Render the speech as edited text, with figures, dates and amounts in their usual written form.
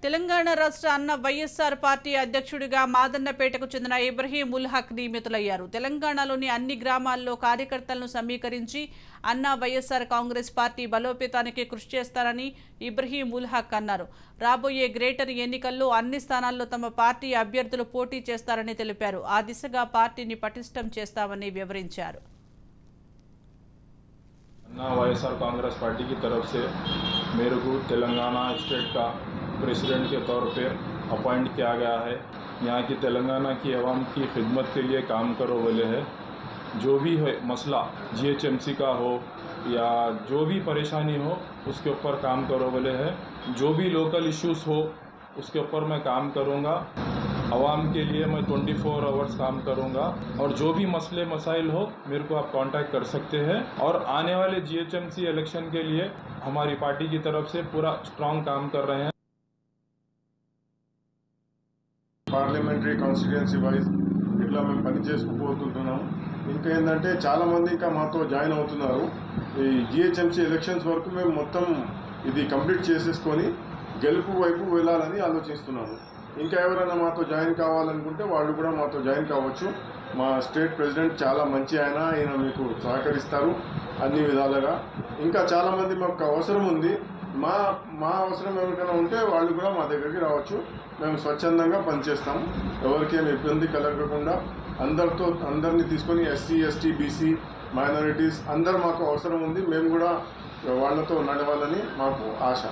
తెలంగాణ రాష్ట్ర అన్న వైఎస్ఆర్ పార్టీ అధ్యక్షుడిగా మాదన్నపేటకు చెందిన ఇబ్రహీం ఉల్ హక్ నియమితులయ్యారు. తెలంగాణలోని అన్ని గ్రామాల్లో కార్యకర్తలను సమీకరించి అన్న వైఎస్ఆర్ కాంగ్రెస్ పార్టీ బలోపేతానికి కృషి చేస్తారని ఇబ్రహీం ఉల్ హక్ అన్నారు. రాబోయే గ్రేటర్ ఎన్నికల్లో అన్ని స్థానాల్లో తమ పార్టీ అభ్యర్థులు పోటీ చేస్తారని తెలిపారు. ఆ దిశగా పార్టీని పటిష్టం చేస్తామని వివరించారు. अन्ना वाईएसआर कांग्रेस पार्टी की तरफ से मेरे को तेलंगाना स्टेट का प्रेसिडेंट के तौर पे अपॉइंट किया गया है। यहाँ की तेलंगाना की आवाम की खिदमत के लिए काम करो बोले है। जो भी है मसला जीएचएमसी का हो या जो भी परेशानी हो उसके ऊपर काम करो बोले है। जो भी लोकल इश्यूज़ हो उसके ऊपर मैं काम करूँगा। आवाम के लिए मैं 24 आवर्स काम करूंगा और जो भी मसले मसाइल हो मेरे को आप कांटेक्ट कर सकते हैं। और आने वाले जीएचएमसी इलेक्शन के लिए हमारी पार्टी की तरफ से पूरा स्ट्रांग काम कर रहे हैं। పార్లమెంటరీ కాన్స్టిట్యుయెన్సీ వైజ్ ఇట్లా మేము పని చేసుకుపోతున్నాం. ఇంకా ఏంటంటే చాలామంది ఇంకా మాతో జాయిన్ అవుతున్నారు. ఈ జిహెచ్ఎంసీ ఎలక్షన్స్ వరకు మేము మొత్తం ఇది కంప్లీట్ చేసేసుకొని గెలుపు వైపు వెళ్ళాలని ఆలోచిస్తున్నాము. ఇంకా ఎవరైనా మాతో జాయిన్ కావాలనుకుంటే వాళ్ళు కూడా మాతో జాయిన్ కావచ్చు. మా స్టేట్ ప్రెసిడెంట్ చాలా మంచి ఆయన మీకు సహకరిస్తారు అన్ని విధాలుగా. ఇంకా చాలామంది మాకు అవసరం ఉంది. మా అవసరం ఎవరికైనా ఉంటే వాళ్ళు కూడా మా దగ్గరికి రావచ్చు. మేము స్వచ్ఛందంగా పనిచేస్తాం. ఎవరికేమి ఇబ్బంది కలగకుండా అందరినీ తీసుకొని ఎస్సీ ఎస్టీ బీసీ మైనారిటీస్ అందరు మాకు అవసరం ఉంది. మేము కూడా వాళ్ళతో నడవాలని మాకు ఆశ.